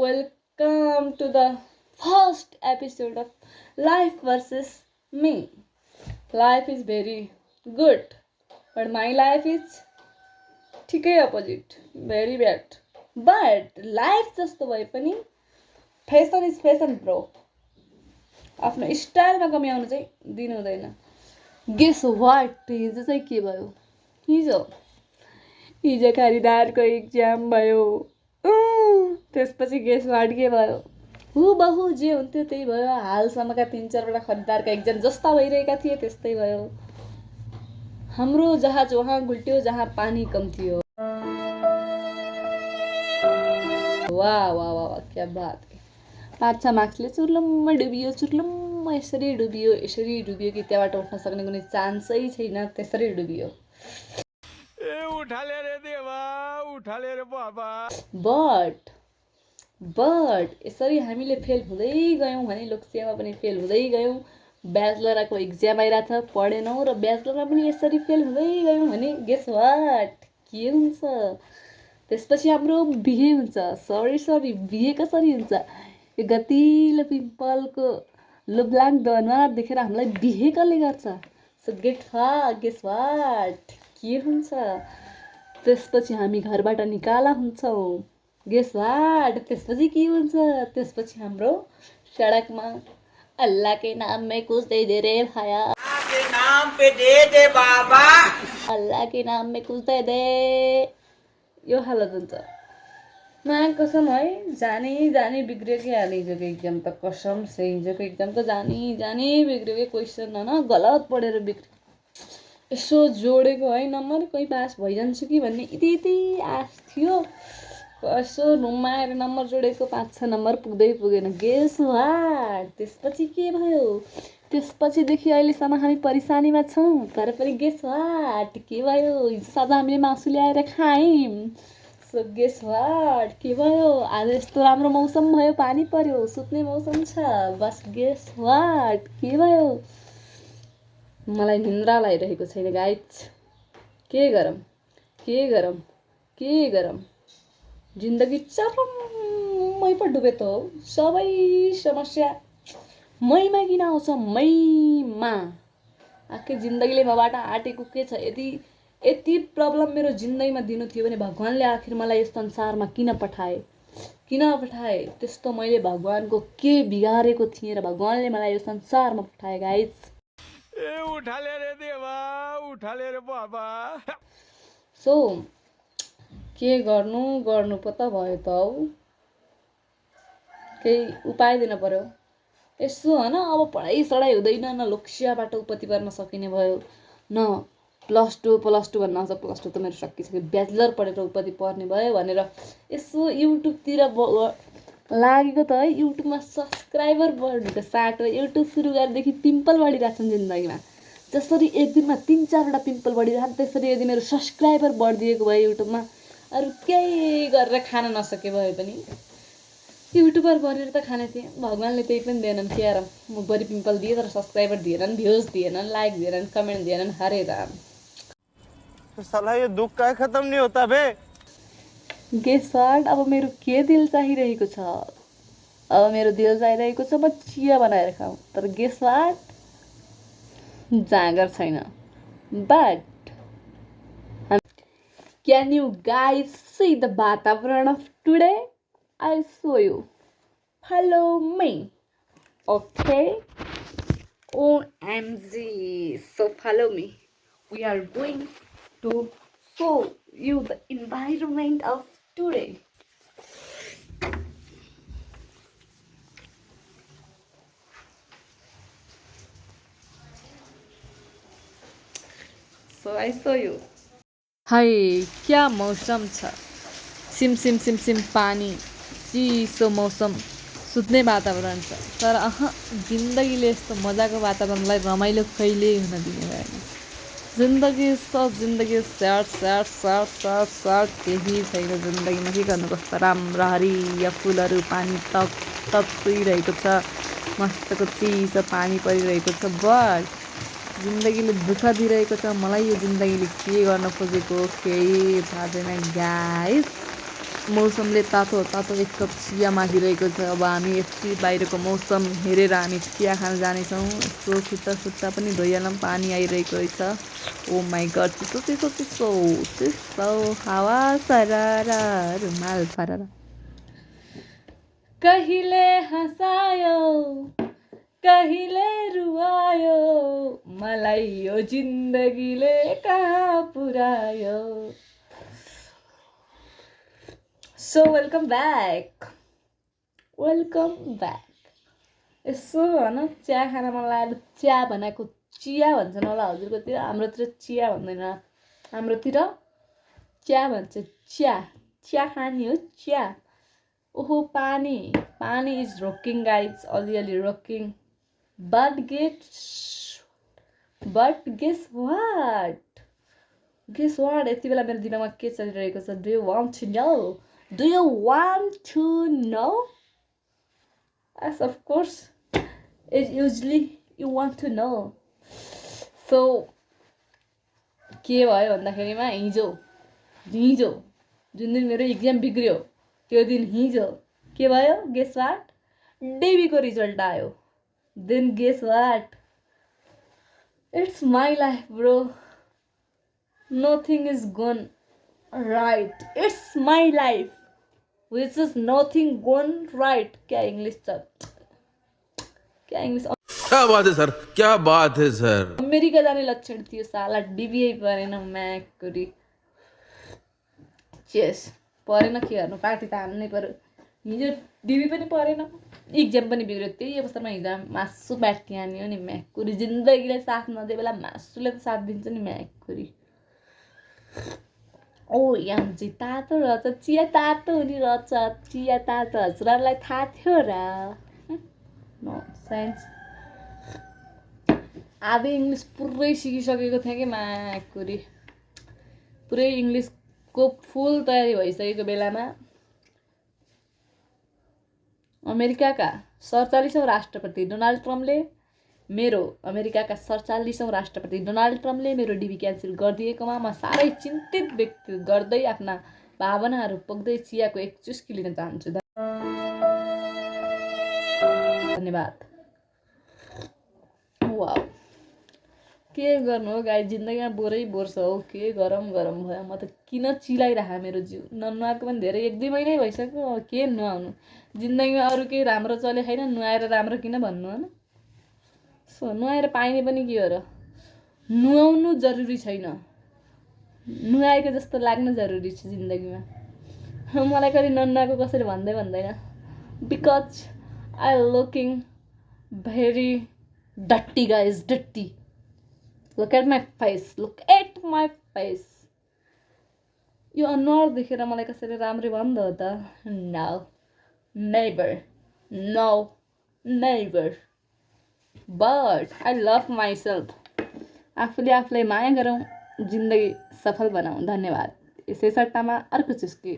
welcome to the first episode of Life versus Me. Life is very good, but my life is ठिकै opposite, very bad. But life जस्तो भए पनि fashion is fashion bro. आफ्नो स्टाइलमा कमी आउनु चाहिँ दिनु हुँदैन. गेस वाट हिजो चाहिँ के भयो? हिजो खरिदारको एक्जाम भयो. त्यसपछि गेस वाट के भयो? हुबहु जे हुन्थ्यो त्यही भयो. हालसम्मका 3-4वटा खरिदारका एक्जाम जस्ता भइरहेका थिए त्यस्तै भयो. हाम्रो जहाज वहाँ गुल्ट्यो जहाँ पानी कम थियो. वाह वाह वाह क्या बात. 5-6 मार्क्सले चुर्लुम्म डुबियो यसरी डुबियो कि त्यहाँबाट उठ्न सक्ने कुनै चान्सै छैन. त्यसरी डुबियो. उठाले रे बाबा. बट यसरी हामीले फेल हुँदै गयौँ भने लोकसेवा पनि फेल हुँदै गयौँ. ब्याचलरको एक्जाम आइरहेको छ, पढेनौँ र ब्याचलरमा पनि यसरी फेल हुँदै गयौँ भने गेस वाट के हुन्छ? त्यसपछि हाम्रो बिहे हुन्छ. सरी बिहे कसरी हुन्छ? यो गतिलो पिम्पलको लोभलाग्दो अनुहार देखेर हामीलाई बिहे कसले गर्छ? सो गेस वाट के हुन्छ? त्यसपछि हामी घरबाट निकाला हुन्छौँ. गेस वाट त्यसपछि के हुन्छ? त्यसपछि हाम्रो सडकमा अल्लाह के नाम में कुछ दे दे रे भाया, अल्लाह के नाम पे दे दे बाबा, अल्लाह के नाम में कुछ दे दे. यो हालत हुन्छ. मा कसम है, जाने बिग्रियो कि हिजोको एक्जाम त. कसम से हिजोको एक्जाम त जाने बिग्रियो कि. क्वेसन होइन गलत पढेर बिग्रियो. यसो जोडेको है नम्बर कोही पास भइजान्छु कि भन्ने यति आश थियो. यसो रुममा आएर नम्बर जोडेको 5-6 नम्बर पुगेन. गेस वाट त्यसपछि के भयो? त्यसपछिदेखि अहिलेसम्म हामी परेसानीमा छौँ. तर पनि गेस वाट के भयो? हिजो साँझ हामीले मासु ल्याएर खायौँ. सो गेस वाट के भयो? आज यस्तो राम्रो मौसम भयो, पानी पर्यो, सुत्ने मौसम छ. बस गेस वाट के भयो? मलाई निन्द्रा लागिरहेको छैन गाइज. के गरम जिन्दगी चरममै पो डुबे त हो. सबै समस्या मैमा किन आउँछ? मैमा आखिर जिन्दगीले मबाट आँटेको के छ? यति प्रब्लम मेरो जिन्दगीमा दिनु थियो भने भगवान्ले आखिर मलाई यस संसारमा किन पठाए? त्यस्तो मैले भगवान्को के बिगारेको थिएँ र भगवान्ले मलाई यो संसारमा पठाए गाइज? उठाले रे देवा, उठाले रे बाबा. सो के गर्नु पो त भयो त हौ. केही उपाय दिन पर्यो. यसो होइन अब पढाइ हुँदैन. न लोकसेवाबाट उपति गर्न सकिने भयो, न प्लस टू भन्न आउँछ. प्लस टू त मेरो सकिसक्यो. ब्याचलर पढेर उपति पर्ने भयो भनेर यसो युट्युबतिर लागेको त है. युट्युबमा सब्सक्राइबर बढ्नुको साटो युट्युब सुरु गरेदेखि पिम्पल बढिरहेको छन् जिन्दगीमा. जसरी एक दिनमा 3-4वटा पिम्पल बढिरहेको त्यसरी यदि मेरो सब्सक्राइबर बढिदिएको भए युट्युबमा अरू केही गरेर खान नसके भए पनि युट्युबर बनेर त खाने थिएँ. भगवान्ले त्यही पनि दिएनन्. क्यार म बढी पिम्पल दिएँ तर सब्सक्राइबर दिएनन्, भ्युज दिएनन्, लाइक दिएनन्, कमेन्ट दिएनन्. हरे राम. साला यो दुख का खत्म नहीं होता बे. गेस वाट अब मेरो के दिल चाहिरहेको छ? अब मेरो दिल चाहिरहेको छ म चिया बनाएर खाऊँ. तर गेस वाट जाँगर छैन. But can you guys see the वातावरण of today? I'll show you. Follow me. Okay? OMG. So follow me. We are going to show you the environment of today. So I show you. हाय क्या मौसम छ. SIM पानी, चिसो मौसम, सुत्ने वातावरण छ. तर जिन्दगीले यस्तो मजाको वातावरणलाई रमाइलो कहिल्यै हुन दिने भएन. जिन्दगी स्याड केही छैन जिन्दगीमा. के गर्नु? कस्तो राम्रो हरिया फुलहरू, पानी तत्तिरहेको छ, मस्तको चिसो पानी परिरहेको छ. बट जिन्दगीले दुःख दिइरहेको छ. मलाई यो जिन्दगीले के गर्न खोजेको केही थाहा छैन गाइस. मौसमले तातो तातो एक कप चिया मागिरहेको छ। अब हामी यति बाहिरको मौसम हेरेर हामी चिया खान जानेछौँ। यसो खुट्टा खुट्टा पनि धोइहालौँ, पानी आइरहेको छ। ओ माई गड, चिसो चिसो चिसो चिसो हावा सरारा रुमाल फरारा। कहिले हँसायो कहिले रुवायो, मलाई यो जिन्दगीले कहाँ पुर्यायो। So welcome back. यसो भन, चिया खान मन लाग्यो। चिया भनेको चिया भन्छन् होला हजुरकोतिर, हाम्रोतिर चिया भन्दैन। हाम्रोतिर चिया भन्छ। चिया खाने हो चिया। ओहो पानी इज रोकिङ गाइज, अलिअलि रोकिङ। बट गेस वाट यति बेला मेरो दिमागमा के चलिरहेको छ? Do you want to know? Yes, of course. Usually you want to know. So के भयो भन्दाखेरिमा हिजो जुन दिन मेरो इक्जाम बिग्रियो त्यो दिन हिजो के भयो? Guess what? डेबीको रिजल्ट आयो। Then guess what? It's my life bro, nothing is gone right. It's my life which is nothing gone right। क्या इंग्लिश क्या बात है सर। अमेरिका जाने लक्षण थियो साला, डिबिए परेन म्याकुरी। चेस परेन, के गर्नु, पार्टी त हान्नै पर्यो। हिजो डिबी पनि परेन, इक्जाम पनि बिग्रियो। त्यही अवस्थामा हिजो मासु बाटी हान्यो नि म्याकुरी। जिन्दगीले साथ नदिए बेला मासुले त साथ दिन्छ नि म्याकुरी। ओ यामजी तातो रहेछ, चिया तातो हुने रहेछ, चिया तातो हजुरहरूलाई थाहा थियो र? No science. आधी इङ्ग्लिस पुरै सिकिसकेको थिएँ कि माकुरी। पुरै इङ्ग्लिसको फुल तयारी भइसकेको बेलामा अमेरिकाका 47औं राष्ट्रपति डोनाल्ड ट्रम्पले मेरो डिबी क्यान्सल गरिदिएकोमा म साह्रै चिन्तित व्यक्त गर्दै आफ्ना भावनाहरू पोख्दै चियाको एक चुस्की लिन चाहन्छु। धन्यवाद। वाउ, के गर्नु हो गाई, जिन्दगीमा बोरै बोर छ हौ। के गरम भयो। म त किन चिलाइराखेँ मेरो जिउ। ननुहाएको पनि धेरै 1-2 महिनै भइसक्यो। के नुहाउनु, जिन्दगीमा अरू केही राम्रो चले छैन, नुहाएर राम्रो किन भन्नु होइन? सो नुहाएर पाइने पनि के हो र? नुहाउनु जरुरी छैन, नुहाएको जस्तो लाग्न जरुरी छ जिन्दगीमा। मलाई कहिले ननुहाएको कसैले भन्दैन, because I looking very डट्टी guys, डट्टी। Look at my face. यो अनुहार देखेर मलाई कसैले राम्रै भन्द हो त? No never. But I love myself. आफूले आफूलाई माया गरौँ, जिन्दगी सफल बनाऊ। धन्यवाद। यसै सट्टामा अर्को चुस्की।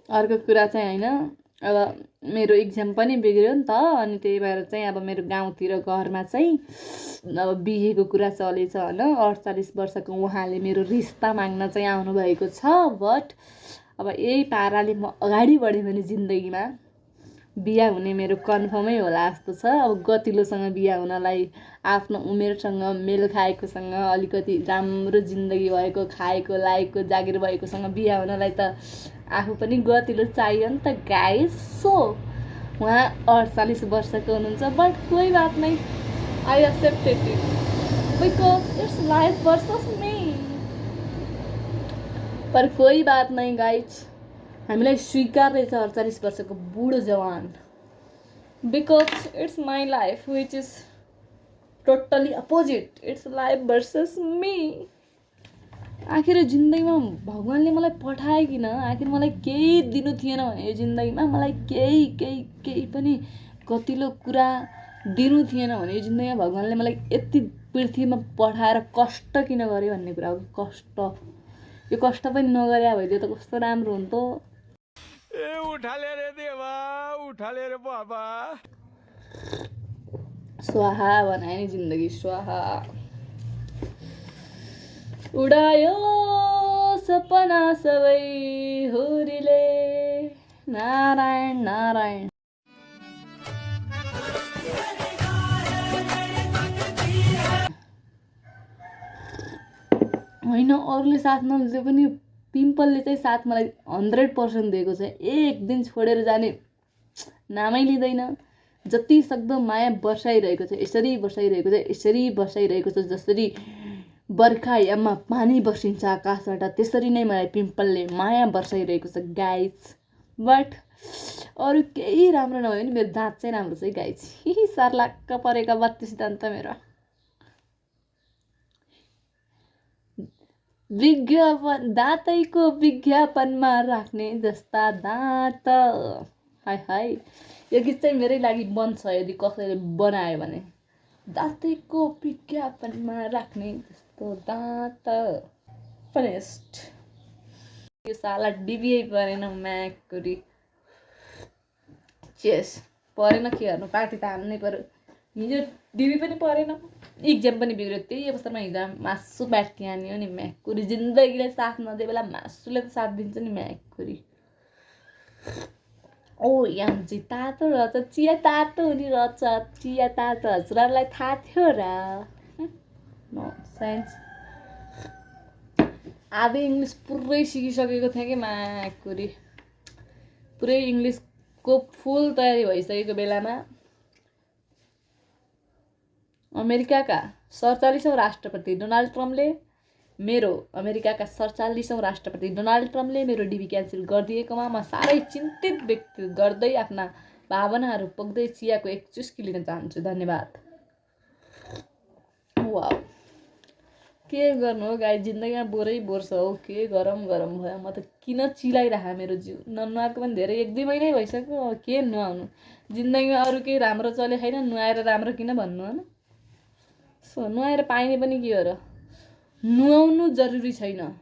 अर्को कुरा चाहिँ होइन, अब मेरो इक्जाम पनि बिग्रियो नि त। अनि त्यही भएर चाहिँ अब मेरो गाउँतिर घरमा चाहिँ अब बिहेको कुरा चलेछ होइन। 48 वर्षको उहाँले मेरो रिस्ता माग्न चाहिँ आउनुभएको छ। बट अब यही पाराले म अगाडि बढेँ भने जिन्दगीमा बिहा हुने मेरो कन्फर्मै होला जस्तो छ। अब गतिलोसँग बिहा हुनलाई आफ्नो उमेरसँग मेल खाएकोसँग, अलिकति राम्रो जिन्दगी भएको, खाएको लायकको जागिर भएकोसँग बिहा हुनलाई त आफू पनि गतिलो चाहियो नि त गाइस। सो उहाँ 48 वर्षको हुनुहुन्छ, बट कोही बात नै, I accepted it because it's life versus me. पर कोही बात नै गाइज, हामीलाई स्वीकार्दै छ 48 वर्षको बुढो जवान। Because it's my life which is totally opposite. It's life versus me. आखिर जिन्दगीमा भगवान्ले मलाई पठाए किन? आखिर मलाई केही दिनु थिएन भने यो जिन्दगीमा, मलाई केही पनि गतिलो कुरा दिनु थिएन भने यो जिन्दगीमा भगवान्ले मलाई यति पृथ्वीमा पठाएर कष्ट किन गरे भन्ने कुरा हो। कष्ट, यो कष्ट पनि नगरे भइदियो त कस्तो राम्रो हुन्थ्यो। ए उठाले रे देवा, उठाले रे बाबा। स्वाहा बनाए नि जिन्दगी, स्वाहा। उडायो सपना सबै हुरीले नारायण नारायण। होइन अरूले साथ नदिए पनि पिम्पलले चाहिँ साथ मलाई 100% दिएको छ। एक दिन छोडेर जाने नामै लिँदैन। जति सक्दो माया बर्साइरहेको छ, यसरी बर्साइरहेको छ, यसरी बर्साइरहेको छ। जसरी बर्खायाममा पानी बर्सिन्छ आकाशबाट, त्यसरी नै मलाई पिम्पलले माया बर्साइरहेको छ गाइज। बट अरू केही राम्रो नभए पनि मेरो दाँत चाहिँ राम्रो छ है गाइज। सर्लाक्क परेका 32 दान्त मेरो। विज्ञापन दाँतैको विज्ञापनमा राख्ने जस्ता दाँत। हाय हाय, यो गीत चाहिँ मेरै लागि बन्छ यदि कसैले बनायो भने। दाँतैको विज्ञापनमा राख्ने जस्तो दाँत। फनेस्ट यो साला डिबिए परेन म्याकुरी। चेस परेन के गर्नु, पार्टी त हान्नै पर्यो। हिजो डिबी पनि परेन, इक्जाम पनि बिग्रियो। त्यही अवसरमा हिजो मासु बाटकी हान्यो नि म्याकुरी। जिन्दगीले साथ नदिए बेला मासुले त साथ दिन्छ नि म्याकुरी। ओ यामजी तातो रहेछ, चिया तातो हुने रहेछ, चिया तातो। हजुरहरूलाई थाहा थियो र? साइन्स आधी इङ्ग्लिस पुरै सिकिसकेको थिएँ कि म्याकुरी। पुरै इङ्ग्लिसको फुल तयारी भइसकेको बेलामा अमेरिकाका 47औं राष्ट्रपति डोनाल्ड ट्रम्पले मेरो डिबी क्यान्सल गरिदिएकोमा म साह्रै चिन्तित व्यक्त गर्दै आफ्ना भावनाहरू पोख्दै चियाको एक चुस्की लिन चाहन्छु। धन्यवाद। वाउ, के गर्नु हो गाई, जिन्दगीमा बोरै बोर छ हौ। के गरम गरम भयो। म त किन चिलाइराखेँ मेरो जिउ। ननुहाएको पनि धेरै 1-2 महिनै भइसक्यो। के नुहाउनु, जिन्दगीमा अरू केही राम्रो चले छैन, नुहाएर राम्रो किन भन्नु होइन। सो नुहाएर पाइने पनि के हो र। नुहाउनु जरुरी छैन,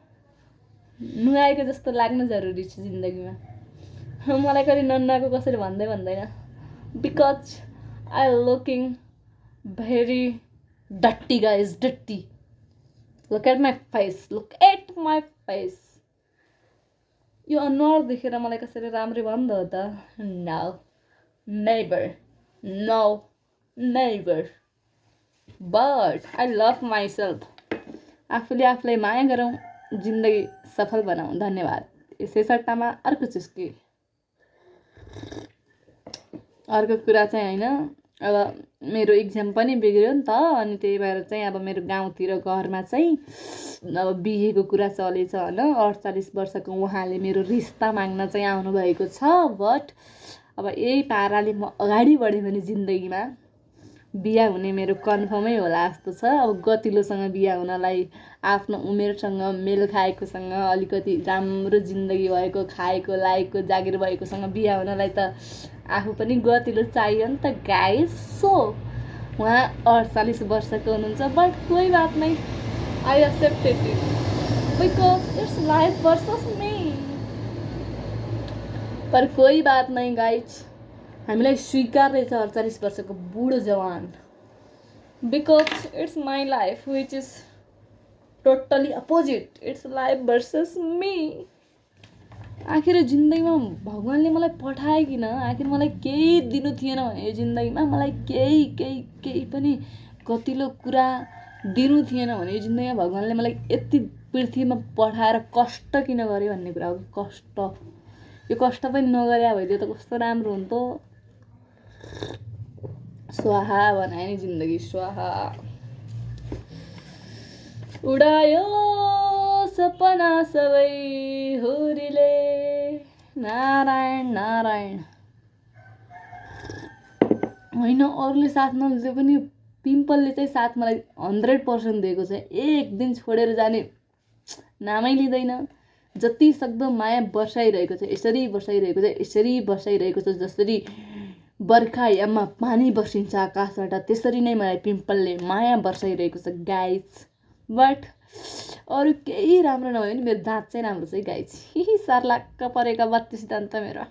नुहाएको जस्तो लाग्न जरुरी छ जिन्दगीमा। मलाई कहिले ननुहाएको कसैले भन्दैन। Because I looking very डट्टी guys, डट्टी। Look at my face, look at my face. यो अनुहार देखेर मलाई कसैले राम्रै भन्द हो त? No, never, no, never. But I love myself. आफूले आफूलाई माया गरौँ, जिन्दगी सफल बनाऊ। धन्यवाद। यसै सट्टामा अर्को चुस्की। अर्को कुरा चाहिँ होइन, अब मेरो इक्जाम पनि बिग्रियो नि त। अनि त्यही भएर चाहिँ अब मेरो गाउँतिर घरमा चाहिँ अब बिहेको कुरा चलेछ होइन। 48 वर्षको उहाँले मेरो रिस्ता माग्न चाहिँ आउनुभएको छ। बट अब यही पाराले म अगाडि बढेँ भने जिन्दगीमा बिहा हुने मेरो कन्फर्मै होला जस्तो छ। अब गतिलोसँग बिहा हुनलाई आफ्नो उमेरसँग मेल खाएकोसँग, अलिकति राम्रो जिन्दगी भएको, खाएको लायकको जागिर भएकोसँग बिहा हुनलाई त आफू पनि गतिलो चाहियो नि त गाइस। सो उहाँ 48 वर्षको हुनुहुन्छ। बट कोही बात नै, I accepted it because it's life versus me. पर कोही बात नै गाइज, हामीलाई स्वीकार्य छ 48 वर्षको बुढो जवान। Because it's my life which is totally opposite. It's life versus me. आखिर जिन्दगीमा भगवान्ले मलाई पठाए किन? आखिर मलाई केही दिनु थिएन भने यो जिन्दगीमा, मलाई केही पनि गतिलो कुरा दिनु थिएन भने यो जिन्दगीमा भगवान्ले मलाई यति पृथ्वीमा पठाएर कष्ट किन गरे भन्ने कुरा हो कि कष्ट। यो कष्ट पनि नगरे भइदियो त कस्तो राम्रो हुन्थ्यो। स्वाहा बनाए नि जिन्दगी, स्वाहा। उडायो सपना सबै हुरीले नारायण नारायण। होइन अरूले साथ नदिए पनि पिम्पलले चाहिँ साथ मलाई 100% दिएको छ। एक दिन छोडेर जाने नामै लिँदैन। जति सक्दो माया बर्साइरहेको छ, यसरी बर्साइरहेको छ, यसरी बर्साइरहेको छ। जसरी बर्खायाममा पानी बर्सिन्छ आकाशबाट, त्यसरी नै मलाई पिम्पलले माया बर्साइरहेको छ गाइज। बट अरू केही राम्रो नभए पनि मेरो दाँत चाहिँ राम्रो छ है गाइज। सर्लाक्क परेका 32 दान्त मेरो।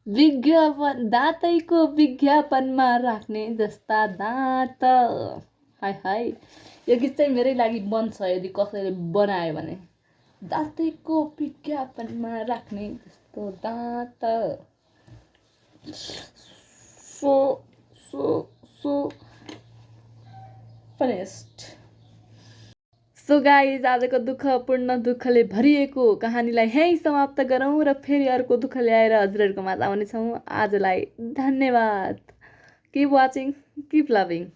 विज्ञापन दाँतैको विज्ञापनमा राख्ने जस्ता दाँत। हाय हाय यो गीत चाहिँ मेरै लागि बन्छ यदि कसैले बनायो भने दाँतेको विज्ञापनमा राख्ने जस्तो दाँत so so so funniest so guys आजको दुःखपूर्ण दुःखले भरिएको कहानीलाई यहीँ समाप्त गरौँ र फेरि अर्को दुःख ल्याएर हजुरहरूको माझ आउनेछौँ आजलाई धन्यवाद किप वाचिङ किप लभिङ